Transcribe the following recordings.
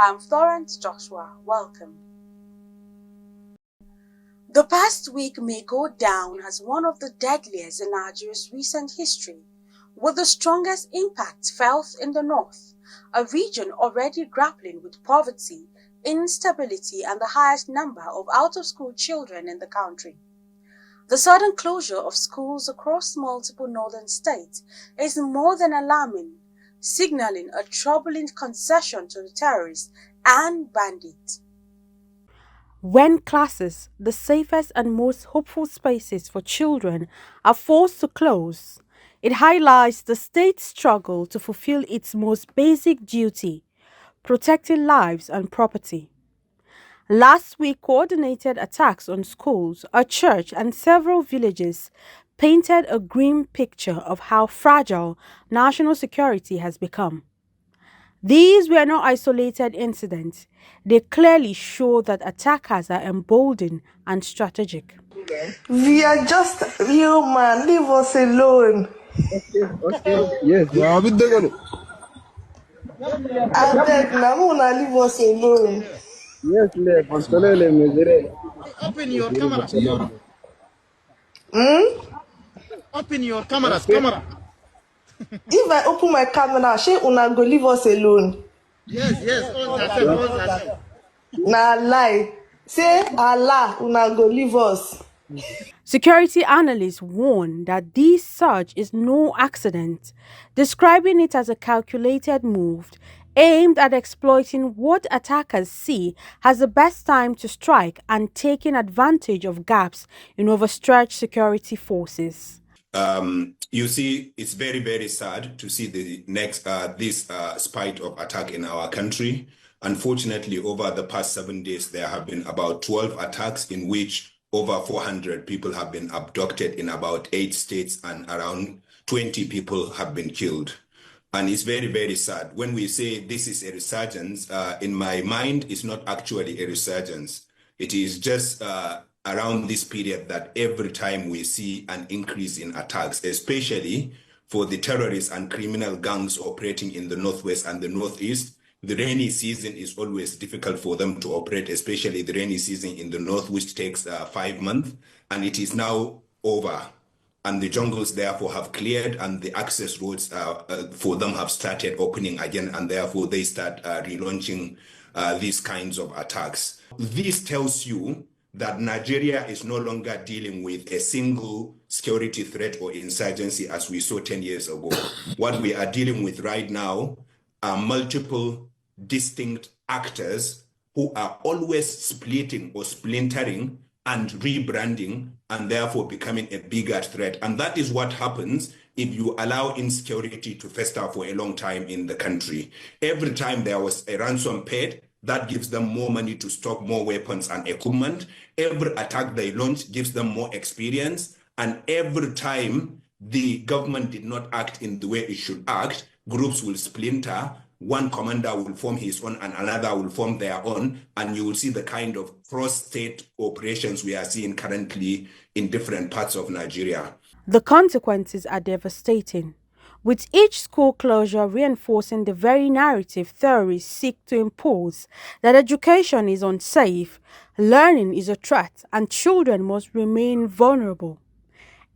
I'm Florence Joshua. Welcome. The past week may go down as one of the deadliest in Nigeria's recent history, with the strongest impact felt in the north, a region already grappling with poverty, instability, and the highest number of out-of-school children in the country. The sudden closure of schools across multiple northern states is more than alarming, signaling a troubling concession to the terrorists and bandits. When classes, the safest and most hopeful spaces for children, are forced to close, it highlights the state's struggle to fulfill its most basic duty, protecting lives and property. Last week, coordinated attacks on schools, a church, and several villages painted a grim picture of how fragile national security has become. These were not isolated incidents. They clearly show that attackers are emboldened and strategic. We are just human. Leave us alone. Okay. Yes. Yeah, I beg now, leave us alone. yes, Open your cameras. Open your cameras. If I open my camera, she una go leave us alone. Yes. All that. Na lie. Say Allah, una go leave us. Security analysts warn that this surge is no accident, describing it as a calculated move aimed at exploiting what attackers see as the best time to strike and taking advantage of gaps in overstretched security forces. You see, it's very, very sad to see the next this spate of attack in our country. Unfortunately, over the past 7 days, there have been about 12 attacks in which over 400 people have been abducted in about 8 states and around 20 people have been killed. And it's very, very sad. When we say this is a resurgence, in my mind, it's not actually a resurgence. It is just around this period that every time we see an increase in attacks, especially for the terrorists and criminal gangs operating in the northwest and the northeast, the rainy season is always difficult for them to operate, especially the rainy season in the north, which takes 5 months, and it is now over. And the jungles therefore have cleared and the access roads for them have started opening again, and therefore they start relaunching these kinds of attacks. This tells you that Nigeria is no longer dealing with a single security threat or insurgency as we saw 10 years ago. What we are dealing with right now are multiple distinct actors who are always splitting or splintering and rebranding and therefore becoming a bigger threat. And that is what happens if you allow insecurity to fester for a long time in the country. Every time there was a ransom paid, that gives them more money to stock more weapons and equipment. Every attack they launch gives them more experience. And every time the government did not act in the way it should act, groups will splinter. One commander will form his own and another will form their own. And you will see the kind of cross-state operations we are seeing currently in different parts of Nigeria. The consequences are devastating, with each school closure reinforcing the very narrative theorists seek to impose that education is unsafe, learning is a threat, and children must remain vulnerable.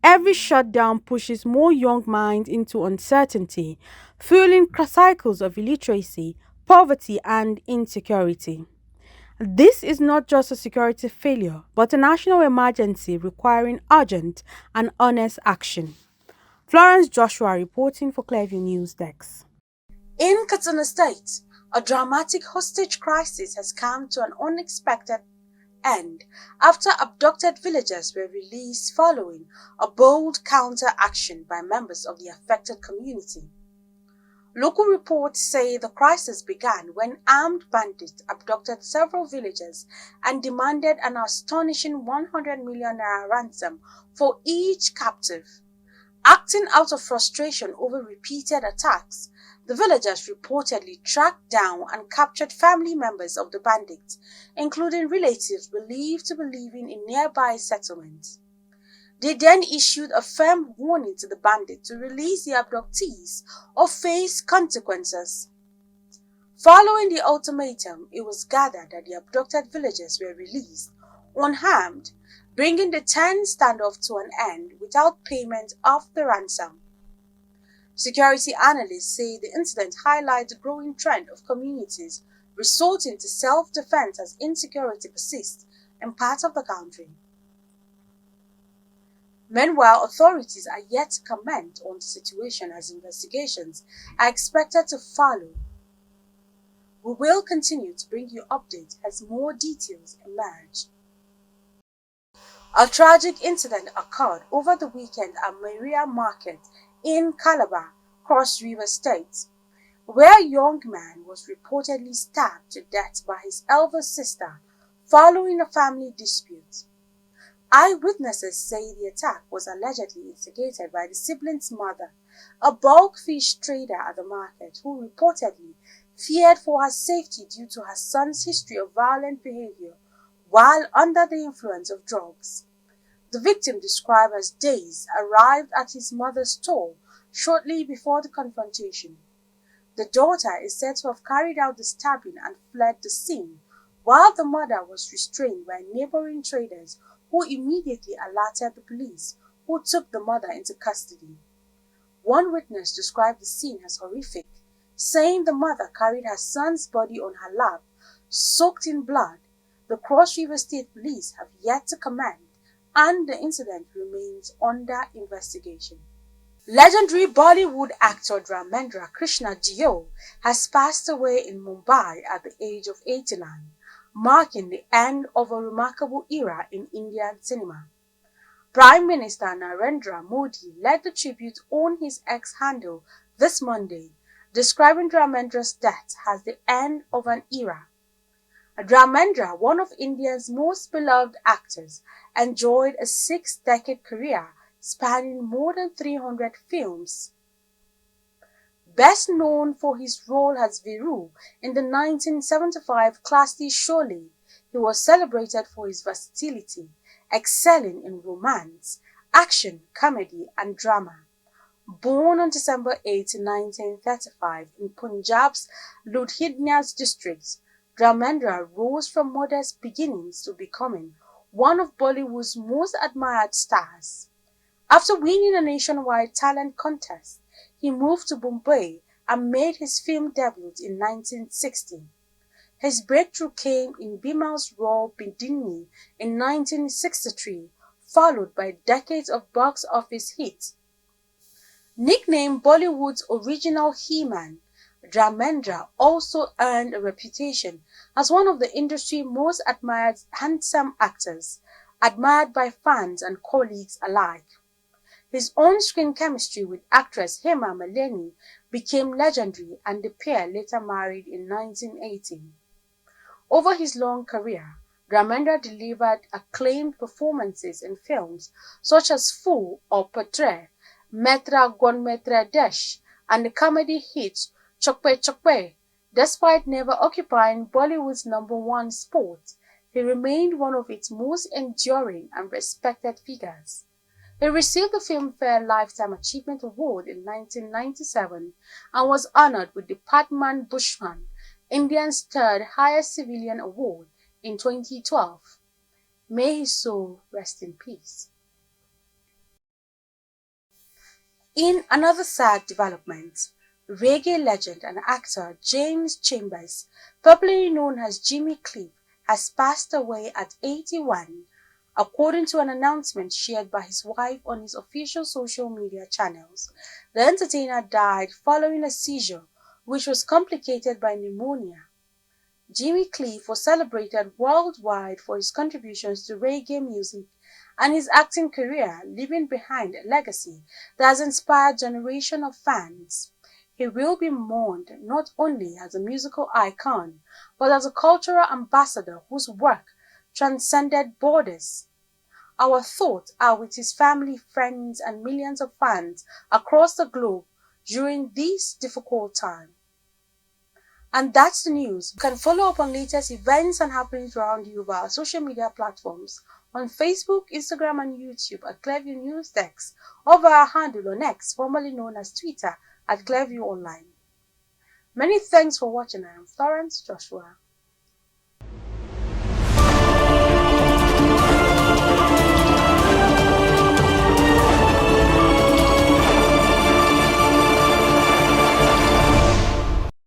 Every shutdown pushes more young minds into uncertainty, fueling cycles of illiteracy, poverty, and insecurity. This is not just a security failure, but a national emergency requiring urgent and honest action. Florence Joshua reporting for Clearview News Desk. In Katsina State, a dramatic hostage crisis has come to an unexpected end after abducted villagers were released following a bold counter-action by members of the affected community. Local reports say the crisis began when armed bandits abducted several villagers and demanded an astonishing 100 million naira ransom for each captive. Acting out of frustration over repeated attacks, the villagers reportedly tracked down and captured family members of the bandits, including relatives believed to be living in nearby settlements. They then issued a firm warning to the bandits to release the abductees or face consequences. Following the ultimatum, it was gathered that the abducted villagers were released unharmed, bringing the tense standoff to an end without payment of the ransom. Security analysts say the incident highlights the growing trend of communities resorting to self-defense as insecurity persists in parts of the country. Meanwhile, authorities are yet to comment on the situation as investigations are expected to follow. We will continue to bring you updates as more details emerge. A tragic incident occurred over the weekend at Maria Market in Calabar, Cross River State, where a young man was reportedly stabbed to death by his elder sister following a family dispute. Eyewitnesses say the attack was allegedly instigated by the sibling's mother, a bulk fish trader at the market who reportedly feared for her safety due to her son's history of violent behavior while under the influence of drugs. The victim, described as Days, arrived at his mother's store shortly before the confrontation. The daughter is said to have carried out the stabbing and fled the scene, while the mother was restrained by neighboring traders who immediately alerted the police, who took the mother into custody. One witness described the scene as horrific, saying the mother carried her son's body on her lap, soaked in blood. The Cross River State Police have yet to comment, and the incident remains under investigation. Legendary Bollywood actor Dharmendra Krishna Dio has passed away in Mumbai at the age of 89, marking the end of a remarkable era in Indian cinema. Prime Minister Narendra Modi led the tribute on his X handle this Monday, describing Dharmendra's death as the end of an era. Dharmendra, one of India's most beloved actors, enjoyed a 6-decade career spanning more than 300 films. Best known for his role as Viru in the 1975 classic Sholay, he was celebrated for his versatility, excelling in romance, action, comedy, and drama. Born on December 8, 1935 in Punjab's Ludhiana district, Dharmendra rose from modest beginnings to becoming one of Bollywood's most admired stars. After winning a nationwide talent contest, he moved to Bombay and made his film debut in 1960. His breakthrough came in Bimal's role Bindini in 1963, followed by decades of box office hits. Nicknamed Bollywood's original He-Man, Dharmendra also earned a reputation as one of the industry's most admired handsome actors, admired by fans and colleagues alike. His on-screen chemistry with actress Hema Malini became legendary, and the pair later married in 1980. Over his long career, Dharmendra delivered acclaimed performances in films such as Fool or Portrait, Metra Gonmetra Desh, and the comedy hit Chokpe Chokpe. Despite never occupying Bollywood's #1 spot, he remained one of its most enduring and respected figures. He received the Filmfare Lifetime Achievement Award in 1997 and was honored with the Padman Bhushan, India's third highest civilian award, in 2012. May his soul rest in peace. In another sad development, reggae legend and actor James Chambers, popularly known as Jimmy Cliff, has passed away at 81, according to an announcement shared by his wife on his official social media channels. The entertainer died following a seizure, which was complicated by pneumonia. Jimmy Cliff was celebrated worldwide for his contributions to reggae music and his acting career, leaving behind a legacy that has inspired generations of fans. He will be mourned not only as a musical icon, but as a cultural ambassador whose work transcended borders. Our thoughts are with his family, friends, and millions of fans across the globe during this difficult time. And that's the news. You can follow up on latest events and happenings around you via our social media platforms on Facebook, Instagram, and YouTube at Clearview News Desk, or via our handle on X, formerly known as Twitter, at Clearview Online. Many thanks for watching. I am Florence Joshua.